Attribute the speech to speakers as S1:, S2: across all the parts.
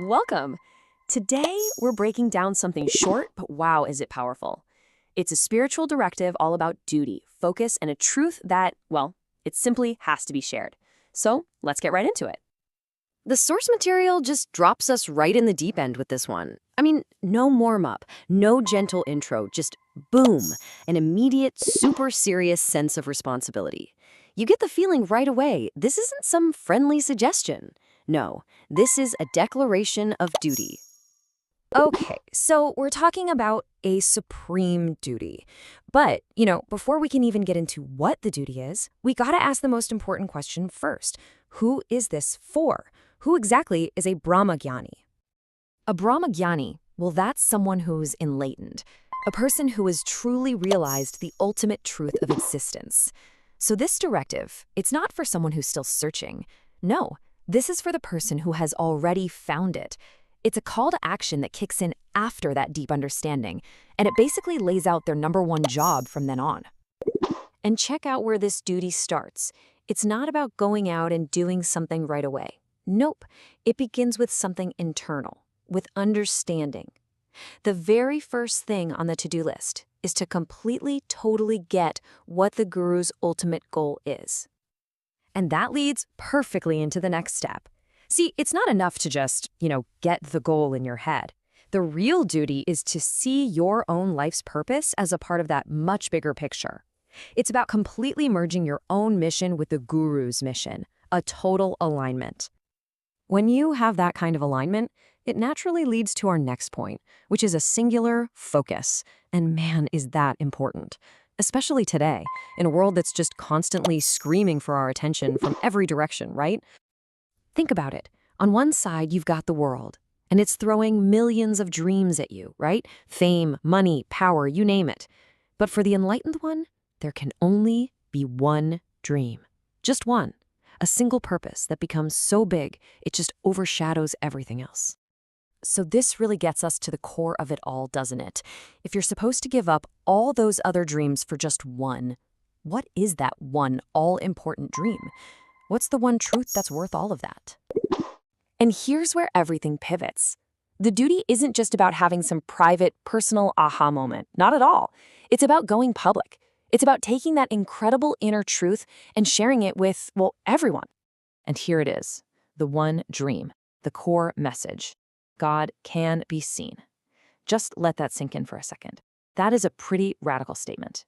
S1: Welcome! Today, we're breaking down something short, but wow, is it powerful. It's a spiritual directive all about duty, focus, and a truth that, well, it simply has to be shared. So, let's get right into it.
S2: The source material just drops us right in the deep end with this one. I mean, no warm-up, no gentle intro, just boom, an immediate, super serious sense of responsibility. You get the feeling right away, this isn't some friendly suggestion. No, this is a declaration of duty.
S3: Okay, so we're talking about a supreme duty. But, before we can even get into what the duty is, we gotta ask the most important question first. Who is this for? Who exactly is a Brahmagyani? A Brahmagyani, well, that's someone who's enlightened, a person who has truly realized the ultimate truth of existence. So this directive, it's not for someone who's still searching. No, this is for the person who has already found it. It's a call to action that kicks in after that deep understanding, and it basically lays out their number one job from then on. And check out where this duty starts. It's not about going out and doing something right away. Nope, it begins with something internal, with understanding. The very first thing on the to-do list is to completely, totally get what the guru's ultimate goal is. And that leads perfectly into the next step. See, it's not enough to just, get the goal in your head. The real duty is to see your own life's purpose as a part of that much bigger picture. It's about completely merging your own mission with the guru's mission, a total alignment. When you have that kind of alignment, it naturally leads to our next point, which is a singular focus. And man, is that important. Especially today, in a world that's just constantly screaming for our attention from every direction, right? Think about it. On one side, you've got the world, and it's throwing millions of dreams at you, right? Fame, money, power, you name it. But for the enlightened one, there can only be one dream. Just one. A single purpose that becomes so big, it just overshadows everything else. So this really gets us to the core of it all, doesn't it? If you're supposed to give up all those other dreams for just one, what is that one all-important dream? What's the one truth that's worth all of that?
S1: And here's where everything pivots. The duty isn't just about having some private, personal aha moment. Not at all. It's about going public. It's about taking that incredible inner truth and sharing it with, well, everyone. And here it is, the one dream, the core message. God can be seen. Just let that sink in for a second. That is a pretty radical statement.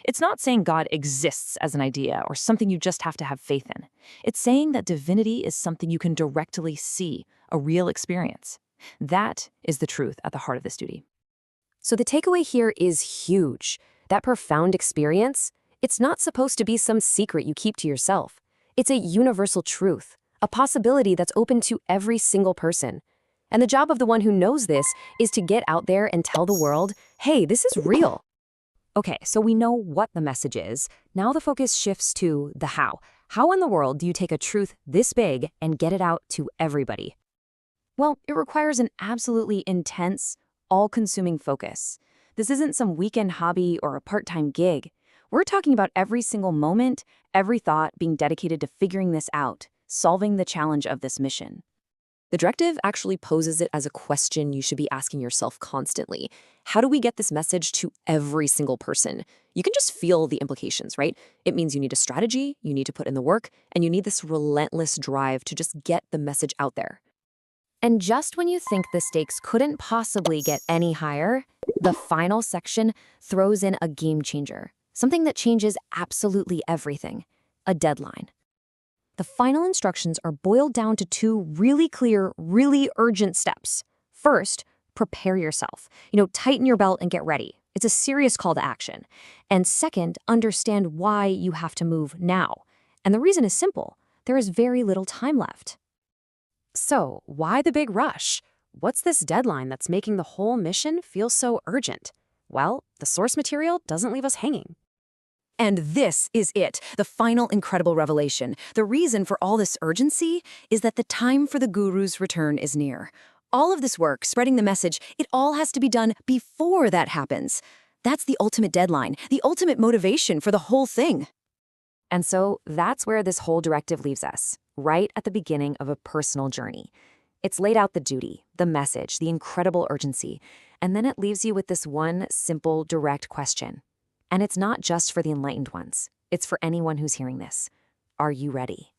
S1: It's not saying God exists as an idea or something you just have to have faith in. It's saying that divinity is something you can directly see, a real experience. That is the truth at the heart of this duty.
S2: So the takeaway here is huge. That profound experience, it's not supposed to be some secret you keep to yourself. It's a universal truth, a possibility that's open to every single person. And the job of the one who knows this is to get out there and tell the world, hey, this is real.
S3: Okay, so we know what the message is. Now the focus shifts to the how. How in the world do you take a truth this big and get it out to everybody? Well, it requires an absolutely intense, all-consuming focus. This isn't some weekend hobby or a part-time gig. We're talking about every single moment, every thought being dedicated to figuring this out, solving the challenge of this mission.
S2: The directive actually poses it as a question you should be asking yourself constantly. How do we get this message to every single person? You can just feel the implications, right? It means you need a strategy, you need to put in the work, and you need this relentless drive to just get the message out there.
S3: And just when you think the stakes couldn't possibly get any higher, the final section throws in a game changer, something that changes absolutely everything, a deadline. The final instructions are boiled down to two really clear, really urgent steps. First, prepare yourself. Tighten your belt and get ready. It's a serious call to action. And second, understand why you have to move now. And the reason is simple. There is very little time left.
S2: So, why the big rush? What's this deadline that's making the whole mission feel so urgent? Well, the source material doesn't leave us hanging.
S4: And this is it, the final incredible revelation. The reason for all this urgency is that the time for the guru's return is near. All of this work, spreading the message, it all has to be done before that happens. That's the ultimate deadline, the ultimate motivation for the whole thing.
S3: And so that's where this whole directive leaves us, right at the beginning of a personal journey. It's laid out the duty, the message, the incredible urgency, and then it leaves you with this one simple, direct question. And it's not just for the enlightened ones. It's for anyone who's hearing this. Are you ready?